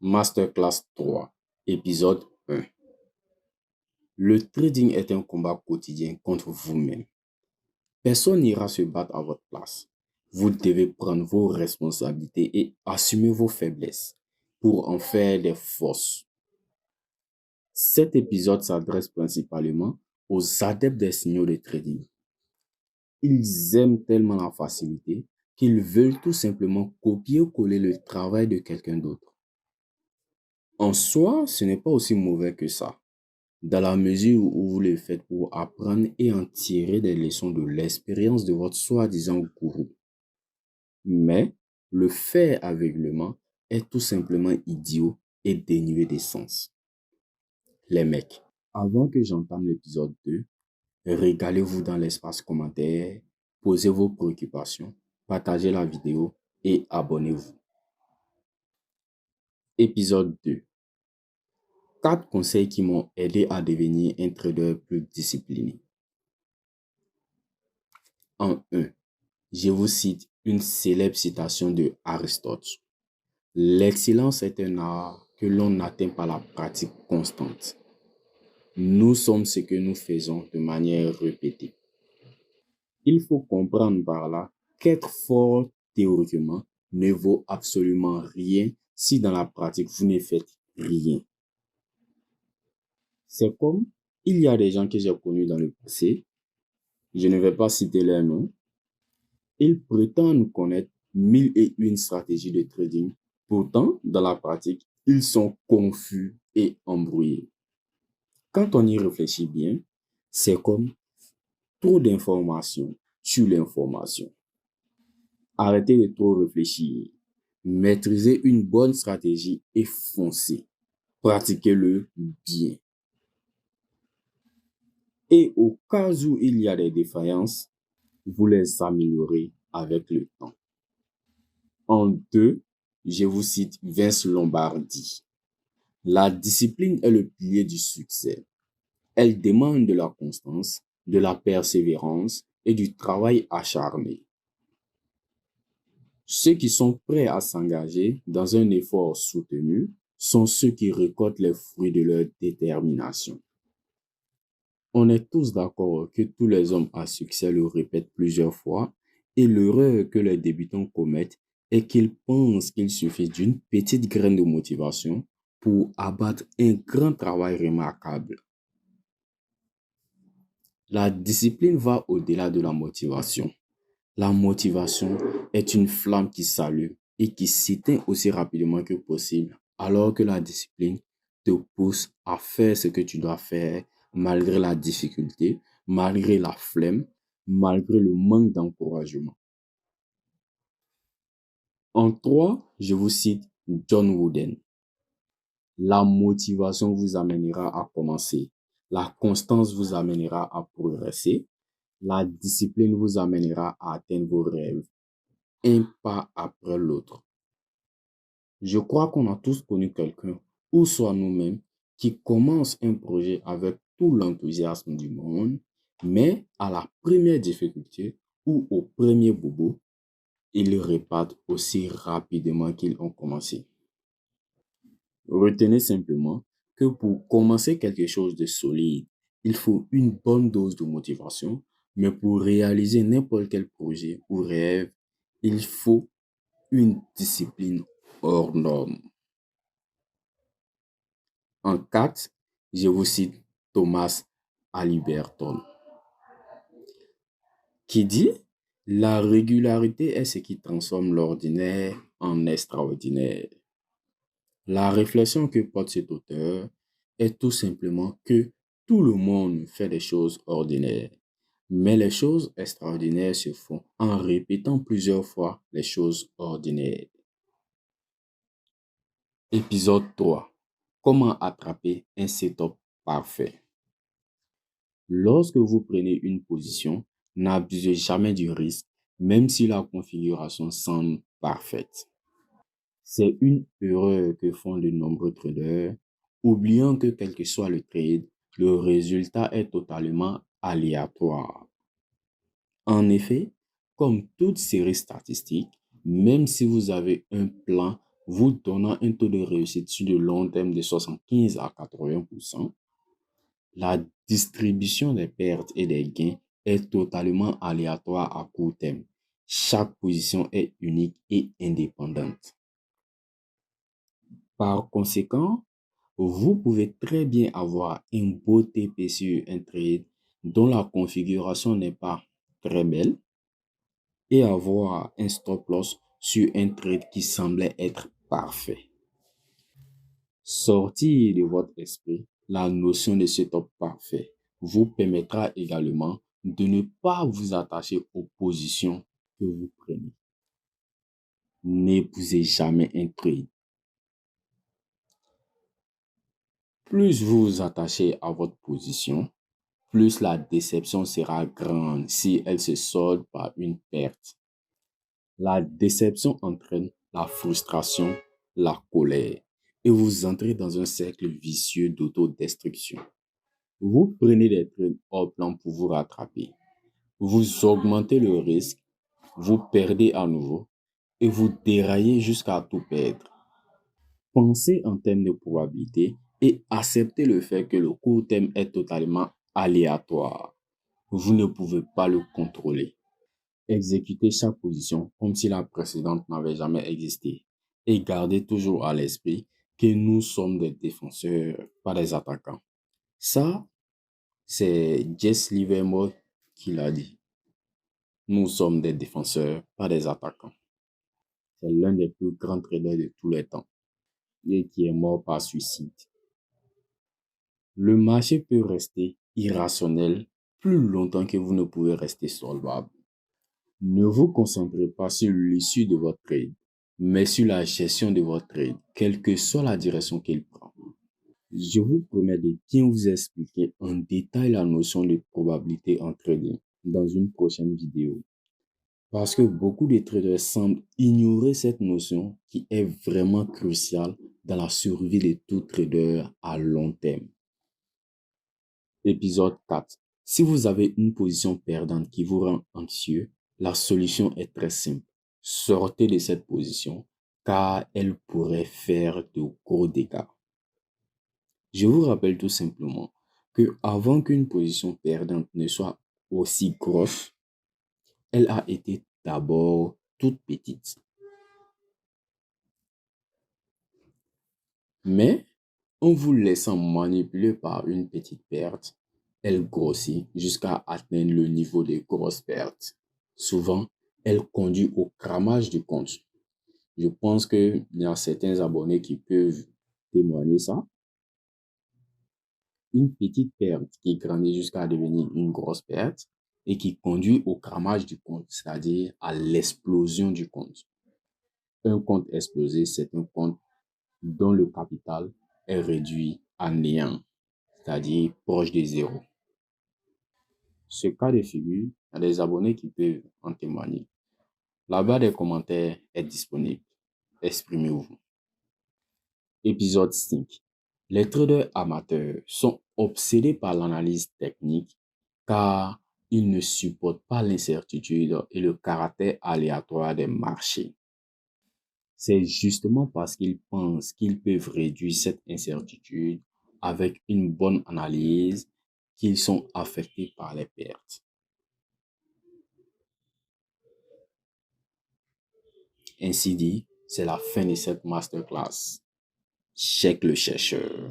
Masterclass 3, épisode 1. Le trading est un combat quotidien contre vous-même. Personne n'ira se battre à votre place. Vous devez prendre vos responsabilités et assumer vos faiblesses pour en faire des forces. Cet épisode s'adresse principalement aux adeptes des signaux de trading. Ils aiment tellement la facilité qu'ils veulent tout simplement copier-coller le travail de quelqu'un d'autre. En soi, ce n'est pas aussi mauvais que ça, dans la mesure où vous le faites pour apprendre et en tirer des leçons de l'expérience de votre soi-disant gourou. Mais le faire aveuglément est tout simplement idiot et dénué d'essence. Les mecs, avant que j'entame l'épisode 2, régalez-vous dans l'espace commentaire, posez vos préoccupations, partagez la vidéo et abonnez-vous. Épisode 2. 4 conseils qui m'ont aidé à devenir un trader plus discipliné. En 1, je vous cite une célèbre citation de Aristote. L'excellence est un art que l'on n'atteint par la pratique constante. Nous sommes ce que nous faisons de manière répétée. Il faut comprendre par là qu'être fort théoriquement ne vaut absolument rien si dans la pratique vous ne faites rien. C'est comme il y a des gens que j'ai connus dans le passé, je ne vais pas citer leurs noms, ils prétendent connaître 1001 stratégies de trading. Pourtant, dans la pratique, ils sont confus et embrouillés. Quand on y réfléchit bien, c'est comme trop d'informations sur l'information. Arrêtez de trop réfléchir. Maîtrisez une bonne stratégie et foncez. Pratiquez-le bien. Et au cas où il y a des défaillances, vous les améliorez avec le temps. En 2, je vous cite Vince Lombardi. La discipline est le pilier du succès. Elle demande de la constance, de la persévérance et du travail acharné. Ceux qui sont prêts à s'engager dans un effort soutenu sont ceux qui récoltent les fruits de leur détermination. On est tous d'accord que tous les hommes à succès le répètent plusieurs fois et l'erreur que les débutants commettent est qu'ils pensent qu'il suffit d'une petite graine de motivation pour abattre un grand travail remarquable. La discipline va au-delà de la motivation. La motivation est une flamme qui s'allume et qui s'éteint aussi rapidement que possible, alors que la discipline te pousse à faire ce que tu dois faire malgré la difficulté, malgré la flemme, malgré le manque d'encouragement. En 3, je vous cite John Wooden. La motivation vous amènera à commencer. La constance vous amènera à progresser. La discipline vous amènera à atteindre vos rêves, un pas après l'autre. Je crois qu'on a tous connu quelqu'un, ou soit nous-mêmes, qui commence un projet avec tout l'enthousiasme du monde, mais à la première difficulté ou au premier bobo, ils repartent aussi rapidement qu'ils ont commencé. Retenez simplement que pour commencer quelque chose de solide, il faut une bonne dose de motivation, mais pour réaliser n'importe quel projet ou rêve, il faut une discipline hors norme. En 4, je vous cite Thomas Halliburton, qui dit « La régularité est ce qui transforme l'ordinaire en extraordinaire ». La réflexion que porte cet auteur est tout simplement que tout le monde fait des choses ordinaires, mais les choses extraordinaires se font en répétant plusieurs fois les choses ordinaires. Épisode 3. Comment attraper un setup parfait? Lorsque vous prenez une position, n'abusez jamais du risque, même si la configuration semble parfaite. C'est une erreur que font de nombreux traders, oubliant que quel que soit le trade, le résultat est totalement aléatoire. En effet, comme toute série statistique, même si vous avez un plan vous donnant un taux de réussite sur le long terme de 75 à 80%. La distribution des pertes et des gains est totalement aléatoire à court terme. Chaque position est unique et indépendante. Par conséquent, vous pouvez très bien avoir un beau TP sur un trade dont la configuration n'est pas très belle et avoir un stop loss sur un trade qui semblait être parfait. Sortir de votre esprit la notion de setup parfait vous permettra également de ne pas vous attacher aux positions que vous prenez. N'épousez jamais un trade. Plus vous vous attachez à votre position, plus la déception sera grande si elle se solde par une perte. La déception entraîne la frustration, la colère, et vous entrez dans un cercle vicieux d'autodestruction. Vous prenez des trades hors plan pour vous rattraper. Vous augmentez le risque, vous perdez à nouveau et vous déraillez jusqu'à tout perdre. Pensez en termes de probabilité et acceptez le fait que le court terme est totalement aléatoire. Vous ne pouvez pas le contrôler. Exécutez chaque position comme si la précédente n'avait jamais existé et gardez toujours à l'esprit que nous sommes des défenseurs, pas des attaquants. Ça, c'est Jesse Livermore qui l'a dit. Nous sommes des défenseurs, pas des attaquants. C'est l'un des plus grands traders de tous les temps et qui est mort par suicide. Le marché peut rester irrationnel plus longtemps que vous ne pouvez rester solvable. Ne vous concentrez pas sur l'issue de votre trade, mais sur la gestion de votre trade, quelle que soit la direction qu'il prend. Je vous promets de bien vous expliquer en détail la notion de probabilité en trading dans une prochaine vidéo. Parce que beaucoup de traders semblent ignorer cette notion qui est vraiment cruciale dans la survie de tout trader à long terme. Épisode 4. Si vous avez une position perdante qui vous rend anxieux, la solution est très simple. Sortez de cette position car elle pourrait faire de gros dégâts. Je vous rappelle tout simplement que avant qu'une position perdante ne soit aussi grosse, elle a été d'abord toute petite. Mais en vous laissant manipuler par une petite perte, elle grossit jusqu'à atteindre le niveau de grosse perte. Souvent, elle conduit au cramage du compte. Je pense qu'il y a certains abonnés qui peuvent témoigner ça. Une petite perte qui grandit jusqu'à devenir une grosse perte et qui conduit au cramage du compte, c'est-à-dire à l'explosion du compte. Un compte explosé, c'est un compte dont le capital est réduit à néant, c'est-à-dire proche de zéro. Ce cas de figure, il y a des abonnés qui peuvent en témoigner. La barre des commentaires est disponible. Exprimez-vous. Épisode 5. Les traders amateurs sont obsédés par l'analyse technique car ils ne supportent pas l'incertitude et le caractère aléatoire des marchés. C'est justement parce qu'ils pensent qu'ils peuvent réduire cette incertitude avec une bonne analyse qu'ils sont affectés par les pertes. Ainsi dit, c'est la fin de cette masterclass. Check le chercheur.